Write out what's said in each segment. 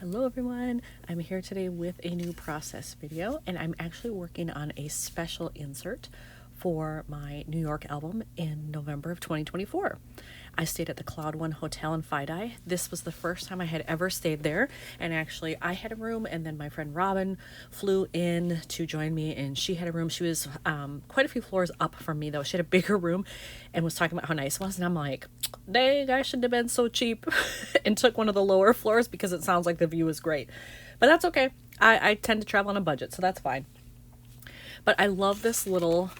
Hello everyone, I'm here today with a new process video, and I'm actually working on a special insert for my New York album in November of 2024. I stayed at the Cloud One Hotel in Fidei. This was the first time I had ever stayed there, and actually I had a room, and then my friend Robin flew in to join me, and she had a room. She was quite a few floors up from me though. She had a bigger room and was talking about how nice it was, and I'm like, dang, I shouldn't have been so cheap and took one of the lower floors because it sounds like the view is great. But that's okay. I tend to travel on a budget, so that's fine. But I love this little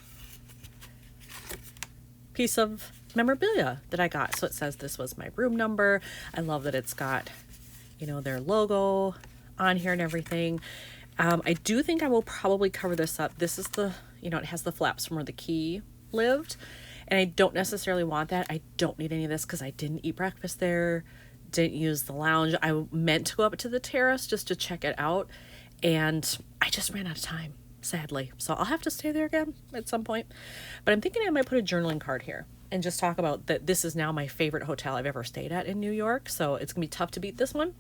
piece of memorabilia that I got. So it says this was my room number. I love that it's got, you know, their logo on here and everything. I do think I will probably cover this up. This is the, you know, it has the flaps from where the key lived. And I don't necessarily want that. I don't need any of this because I didn't eat breakfast there, didn't use the lounge. I meant to go up to the terrace just to check it out, and I just ran out of time, sadly. So I'll have to stay there again at some point. But I'm thinking I might put a journaling card here and just talk about that this is now my favorite hotel I've ever stayed at in New York. So it's going to be tough to beat this one.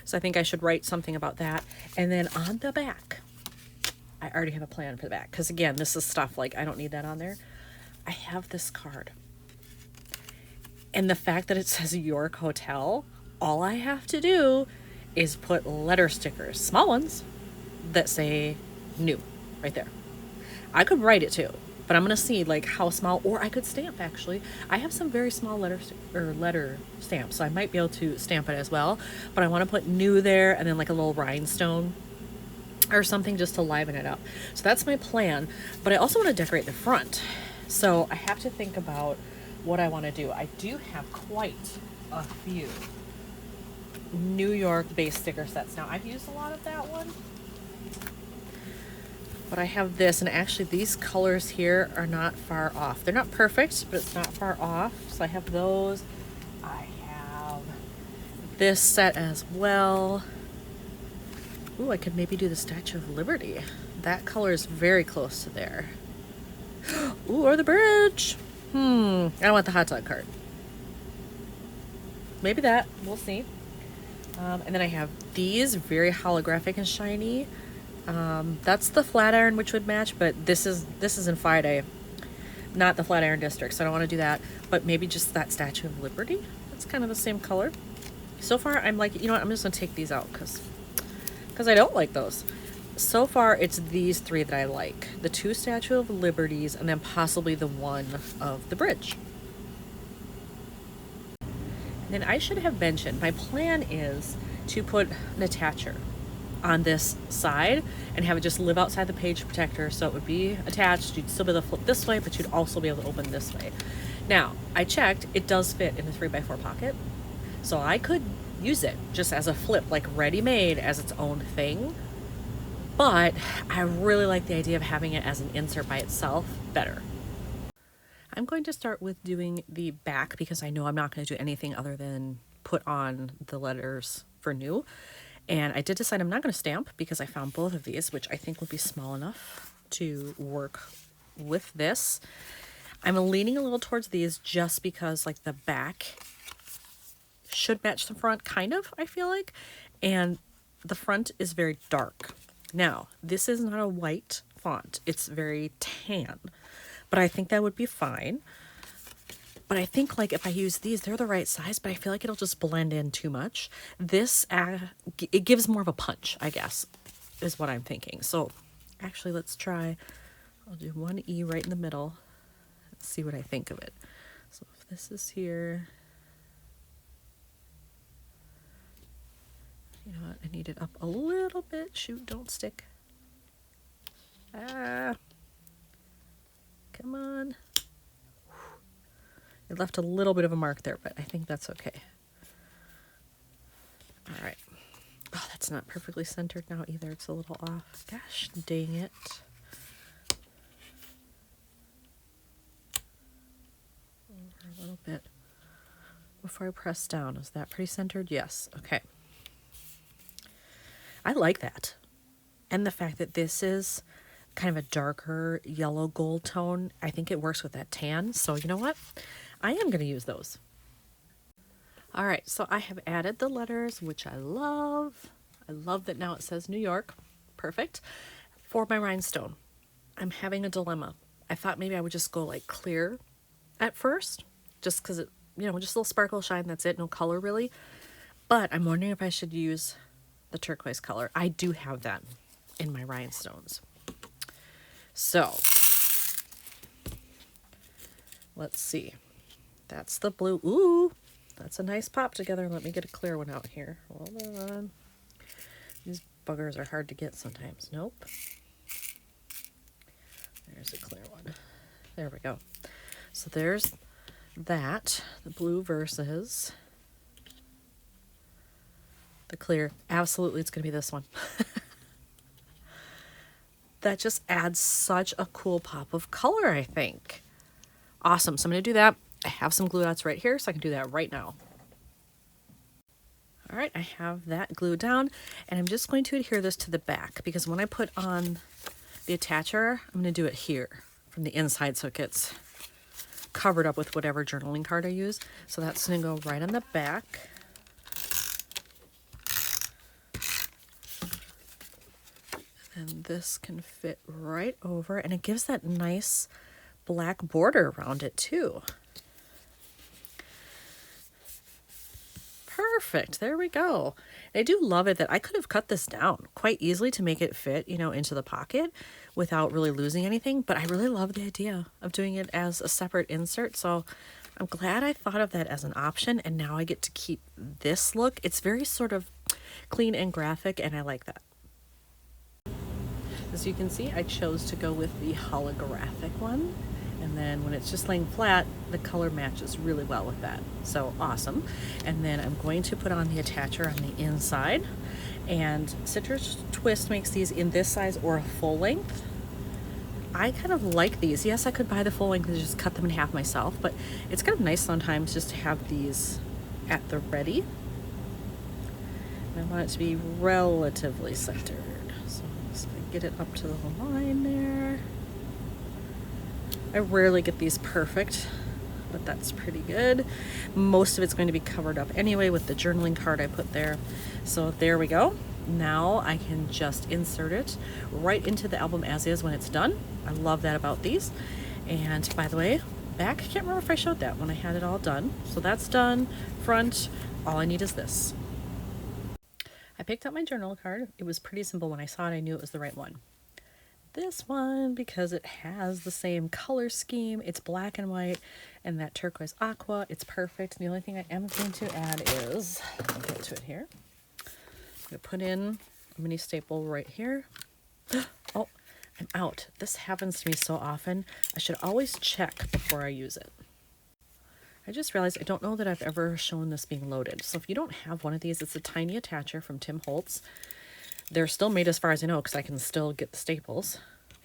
So I think I should write something about that. And then on the back, I already have a plan for the back. Because again, this is stuff like I don't need that on there. I have this card. And the fact that it says York Hotel, all I have to do is put letter stickers, small ones, that say new right there. I could write it too, but I'm going to see like how small, or I could stamp actually. I have some very small letter stamps, so I might be able to stamp it as well. But I want to put new there and then like a little rhinestone or something just to liven it up. So that's my plan. But I also want to decorate the front. So I have to think about what I want to do. I do have quite a few New York based sticker sets. Now I've used a lot of that one, but I have this, and actually these colors here are not far off. They're not perfect, but it's not far off. So I have those. I have this set as well. Ooh, I could maybe do the Statue of Liberty. That color is very close to there. Ooh, or the bridge. I want the hot dog cart. Maybe that. We'll see. And then I have these, very holographic and shiny. That's the Flatiron, which would match, but this is in Fidei, not the Flatiron District, so I don't want to do that. But maybe just that Statue of Liberty. That's kind of the same color. So far, I'm like, you know what? I'm just gonna take these out because I don't like those. So far, it's these three that I like. The two Statue of Liberties, and then possibly the one of the bridge. And then I should have mentioned, my plan is to put an attacher on this side and have it just live outside the page protector, so it would be attached. You'd still be able to flip this way, but you'd also be able to open this way. Now, I checked, it does fit in a 3x4 pocket, so I could use it just as a flip, like ready-made as its own thing. But I really like the idea of having it as an insert by itself better. I'm going to start with doing the back because I know I'm not going to do anything other than put on the letters for new. And I did decide I'm not going to stamp because I found both of these, which I think would be small enough to work with this. I'm leaning a little towards these just because like the back should match the front, kind of, I feel like. And the front is very dark. Now, this is not a white font. It's very tan, but I think that would be fine. But I think like if I use these, they're the right size, but I feel like it'll just blend in too much. This, it gives more of a punch, I guess, is what I'm thinking. So actually let's try, I'll do one E right in the middle. Let's see what I think of it. So if this is here, you know what, I need it up a little bit. Shoot, don't stick. Ah, come on. It left a little bit of a mark there, but I think that's okay. All right. Oh, that's not perfectly centered now either. It's a little off. Gosh, dang it. Over a little bit before I press down. Is that pretty centered? Yes. Okay. I like that. And the fact that this is kind of a darker yellow gold tone, I think it works with that tan. So you know what? I am going to use those. All right, so I have added the letters, which I love. I love that now it says New York. Perfect. For my rhinestone, I'm having a dilemma. I thought maybe I would just go like clear at first, just because it, just a little sparkle shine, that's it, no color really. But I'm wondering if I should use the turquoise color. I do have that in my rhinestones. So, let's see. That's the blue. Ooh, that's a nice pop together. Let me get a clear one out here. Hold on. These buggers are hard to get sometimes. Nope. There's a clear one. There we go. So there's that. The blue versus the clear. Absolutely, it's going to be this one. That just adds such a cool pop of color, I think. Awesome. So I'm going to do that. I have some glue dots right here, so I can do that right now. All right, I have that glued down, and I'm just going to adhere this to the back because when I put on the attacher, I'm going to do it here from the inside so it gets covered up with whatever journaling card I use. So that's going to go right on the back. And this can fit right over, and it gives that nice black border around it too. Perfect. There we go. I do love it that I could have cut this down quite easily to make it fit, into the pocket without really losing anything. But I really love the idea of doing it as a separate insert. So I'm glad I thought of that as an option. And now I get to keep this look. It's very sort of clean and graphic, and I like that. As you can see, I chose to go with the holographic one. And then when it's just laying flat, the color matches really well with that. So awesome. And then I'm going to put on the attacher on the inside. And Citrus Twist makes these in this size or a full length. I kind of like these. Yes, I could buy the full length and just cut them in half myself, but it's kind of nice sometimes just to have these at the ready. And I want it to be relatively centered. So I'm just going to get it up to the line there. I rarely get these perfect, but that's pretty good. Most of it's going to be covered up anyway with the journaling card I put there. So there we go. Now I can just insert it right into the album as is when it's done. I love that about these. And by the way, back, I can't remember if I showed that when I had it all done. So that's done. Front, all I need is this. I picked up my journal card. It was pretty simple. When I saw it, I knew it was the right one. This one, because it has the same color scheme, it's black and white, and that turquoise aqua, it's perfect. The only thing I am going to add is, I'll get to it here, I'm going to put in a mini staple right here. Oh, I'm out. This happens to me so often. I should always check before I use it. I just realized I don't know that I've ever shown this being loaded. So if you don't have one of these, it's a tiny attacher from Tim Holtz. They're still made as far as I know because I can still get the staples,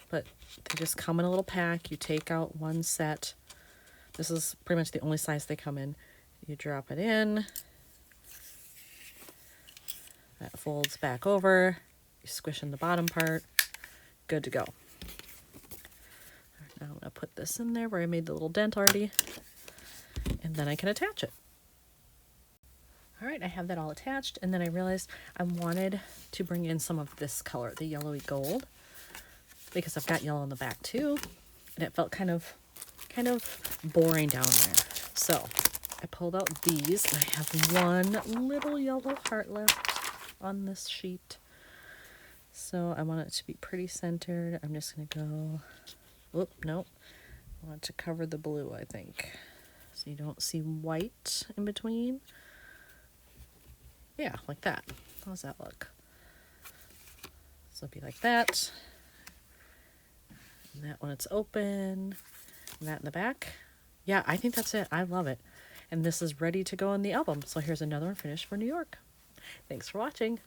but they just come in a little pack. You take out one set. This is pretty much the only size they come in. You drop it in. That folds back over. You squish in the bottom part. Good to go. All right, now I'm going to put this in there where I made the little dent already, and then I can attach it. All right, I have that all attached, and then I realized I wanted to bring in some of this color, the yellowy gold, because I've got yellow in the back too, and it felt kind of boring down there. So I pulled out these, and I have one little yellow heart left on this sheet. So I want it to be pretty centered. I'm just going to go, whoop, nope. I want it to cover the blue, I think, so you don't see white in between. Yeah, like that. How's that look? So it'll be like that. And that when it's open. And that in the back. Yeah, I think that's it. I love it. And this is ready to go in the album. So here's another one finished for New York. Thanks for watching.